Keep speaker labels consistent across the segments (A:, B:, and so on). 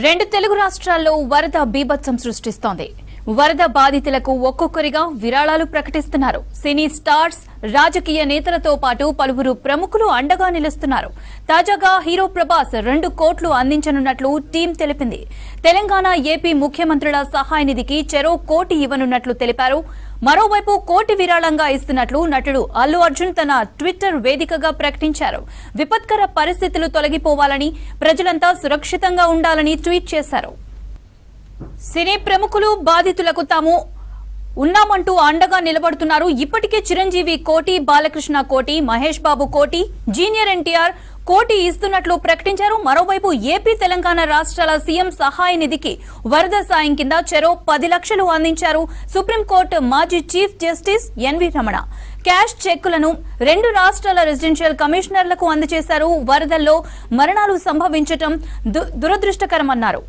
A: రెండు తెలుగు రాష్ట్రాల్లో వరద బీభత్సం సృష్టిస్తోంది. వరద బాధితులకు ఒక్కొక్కరిగా విరాళాలు ప్రకటిస్తున్నారు. సినీ స్టార్స్, రాజకీయ నేతలతో పాటు పలువురు ప్రముఖులు అండగా నిలుస్తున్నారు. తాజాగా హీరో ప్రభాస్ 2 కోట్లు అందించనున్నట్లు టీం తెలిపింది. తెలంగాణ, ఏపీ ముఖ్యమంత్రుల సహాయ నిధికి చెరో కోటి ఇవ్వనున్నట్లు తెలిపారు. మరోవైపు కోటి విరాళంగా ఇస్తున్నట్లు నటుడు అల్లు అర్జున్ తన ట్విట్టర్ వేదికగా ప్రకటించారు. విపత్కర పరిస్థితులు తొలగిపోవాలని, ప్రజలంతా సురక్షితంగా ఉండాలని ట్వీట్ చేశారు. సినీ ప్రముఖులు బాధితులకు తాము ఉన్నామంటూ అండగా నిలబడుతున్నారు. ఇప్పటికే చిరంజీవి కోటి, బాలకృష్ణ కోటి, మహేష్ బాబు కోటి, జూనియర్ ఎన్టీఆర్ కోటి ఇస్తున్నట్లు ప్రకటించారు. మరోవైపు ఏపీ, తెలంగాణ రాష్ట్రాల సీఎం సహాయ నిధికి వరద సాయం కింద చెరో 10 లక్షలు అందించారు. సుప్రీంకోర్టు మాజీ chief justice N V Ramana cash చెక్కులను 2 రాష్ట్రాల రెసిడెన్షియల్ కమిషనర్లకు అందజేశారు. వరదల్లో మరణాలు సంభవించడం దురదృష్టకరమన్నారు.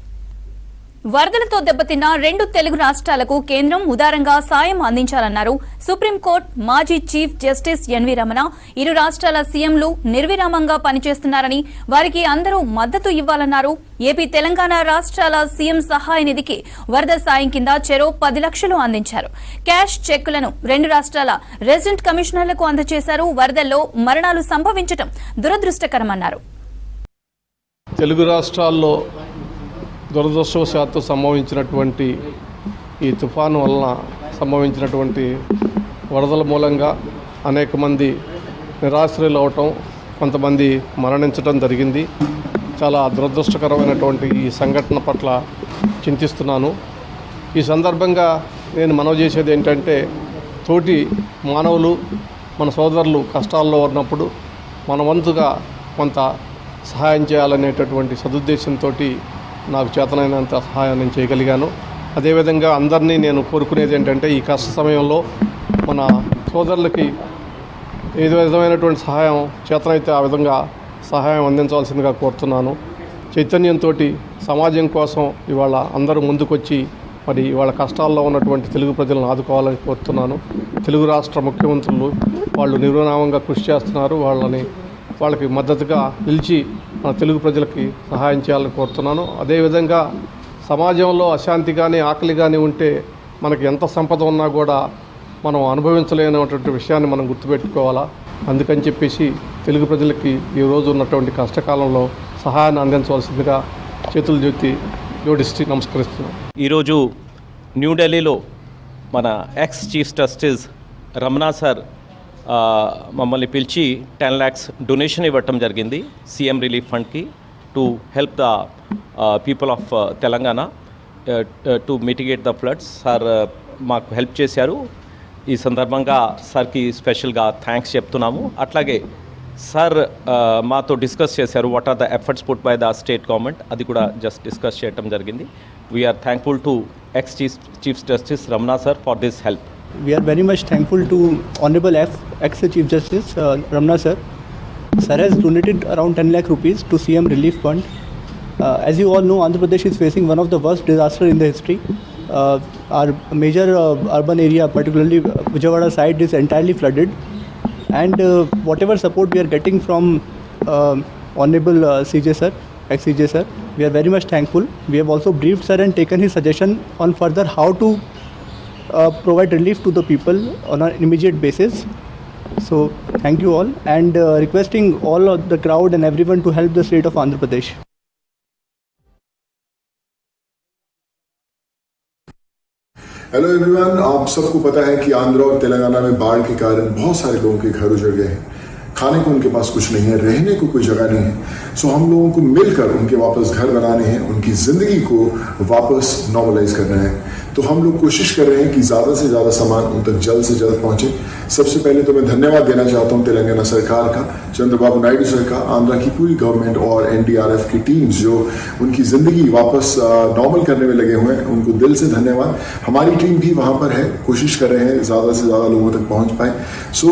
A: వరదలతో దెబ్బతిన్న 2 తెలుగు రాష్ట్రాలకు కేంద్రం ఉదారంగా సాయం అందించాలన్నారు. సుప్రీంకోర్టు మాజీ చీఫ్ జస్టిస్ ఎన్వి రమణ ఇరు రాష్ట్రాల సీఎంలు నిర్విరామంగా పనిచేస్తున్నారని, వారికి అందరూ మద్దతు ఇవ్వాలన్నారు. ఏపీ, తెలంగాణ రాష్ట్రాల సీఎం సహాయ నిధికి వరద సాయం కింద చెరో 10 లక్షలు అందించారు. క్యాష్ చెక్కులను 2 రాష్ట్రాల రెసిడెంట్ కమిషనర్లకు అందజేశారు. వరదల్లో మరణాలు సంభవించడం దురదృష్టకరమన్నారు.
B: తెలుగు రాష్ట్రాల్లో దురదృష్టవశాత్తు సంభవించినటువంటి ఈ తుఫాను వలన సంభవించినటువంటి వరదల మూలంగా అనేక మంది నిరాశ్రయులు అవటం, కొంతమంది మరణించడం జరిగింది. చాలా దురదృష్టకరమైనటువంటి ఈ సంఘటన పట్ల చింతిస్తున్నాను. ఈ సందర్భంగా నేను మనవి చేసేది ఏంటంటే, తోటి మానవులు, మన సోదరులు కష్టాల్లో ఉన్నప్పుడు మన వంతుగా కొంత సహాయం చేయాలనేటటువంటి సదుద్దేశంతో నాకు చేతనైనంత సహాయం నేను చేయగలిగాను. అదేవిధంగా అందరినీ నేను కోరుకునేది ఏంటంటే, ఈ కష్ట సమయంలో మన సోదరులకి ఏ విధమైనటువంటి సహాయం చేతనైతే ఆ విధంగా సహాయం అందించవలసిందిగా కోరుతున్నాను. చైతన్యంతో సమాజం కోసం ఇవాళ అందరూ ముందుకొచ్చి మరి ఇవాళ కష్టాల్లో ఉన్నటువంటి తెలుగు ప్రజలను ఆదుకోవాలని కోరుతున్నాను. తెలుగు రాష్ట్ర ముఖ్యమంత్రులు వాళ్ళు నిర్విరామంగా కృషి చేస్తున్నారు. వాళ్ళకి మద్దతుగా నిలిచి మన తెలుగు ప్రజలకి సహాయం చేయాలని కోరుతున్నాను. అదేవిధంగా సమాజంలో అశాంతి కానీ, ఆకలి కానీ ఉంటే మనకి ఎంత సంపద ఉన్నా కూడా మనం అనుభవించలేనటువంటి విషయాన్ని మనం గుర్తుపెట్టుకోవాలా. అందుకని చెప్పేసి తెలుగు ప్రజలకి ఈరోజు ఉన్నటువంటి కష్టకాలంలో సహాయాన్ని అందించవలసిందిగా చేతులు జోడిస్తూ నమస్కరిస్తున్నాను.
C: ఈరోజు న్యూఢిల్లీలో మన ex chief justice Ramana sir మమ్మల్ని పిలిచి 10 lakhs డొనేషన్ ఇవ్వటం జరిగింది సీఎం రిలీఫ్ ఫండ్కి to help the people of Telangana to mitigate the floods. Sir మాకు హెల్ప్ చేశారు. ఈ సందర్భంగా సార్కి స్పెషల్గా థ్యాంక్స్ చెప్తున్నాము. అట్లాగే సార్ మాతో డిస్కస్ చేశారు what are the efforts put by the state government, అది కూడా జస్ట్ డిస్కస్ చేయటం జరిగింది. We are thankful to ex chief justice Ramana sir for this help.
D: We are very much thankful to Honorable ex-Chief Justice Ramana sir. Sir has donated around 10 lakh rupees to CM Relief Fund. As you all know, Andhra Pradesh is facing one of the worst disasters in the history. Our major urban area, particularly Vijayawada side, is entirely flooded. And whatever support we are getting from Honorable CJ sir, ex-CJ sir, we are very much thankful. We have also briefed sir and taken his suggestion on further how to provide relief to the people on an immediate basis. So thank you all, and requesting all of the crowd and everyone to help the state of Andhra Pradesh.
E: Hello everyone, आप सबको पता है कि आंध्र और तेलंगाना में बाढ़ के कारण बहुत सारे लोगों के घर उजड़ गए हैं. खाने को उनके पास कुछ नहीं है, रहने को कोई जगह नहीं है. सो हम लोगों को मिलकर उनके वापस घर बनाने हैं, उनकी जिंदगी को वापस नॉर्मलाइज करना है. तो हम लोग कोशिश कर रहे हैं कि ज्यादा से ज्यादा सामान उन तक जल्द से जल्द पहुंचे. सबसे पहले तो मैं धन्यवाद देना चाहता हूं तेलंगाना सरकार का, चंद्रबाबू नायडू सर का, आंध्रा की पूरी गवर्नमेंट और एनडीआरएफ की टीम्स जो उनकी जिंदगी वापस नॉर्मल करने में लगे हुए हैं. उनको दिल से धन्यवाद. हमारी टीम भी वहां पर है, कोशिश कर रहे हैं ज्यादा से ज्यादा लोगों तक पहुंच पाए. सो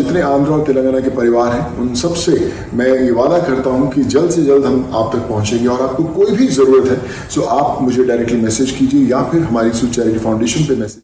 E: जितने आंध्रा और तेलंगाना के परिवार हैं उन सबसे मैं ये वादा करता हूं कि जल्द से जल्द हम आप तक पहुंचेंगे. और आपको कोई भी जरूरत है सो आप मुझे डायरेक्टली मैसेज कीजिए या फिर हमारी चैरिटी फाउंडेशन पे मैसेज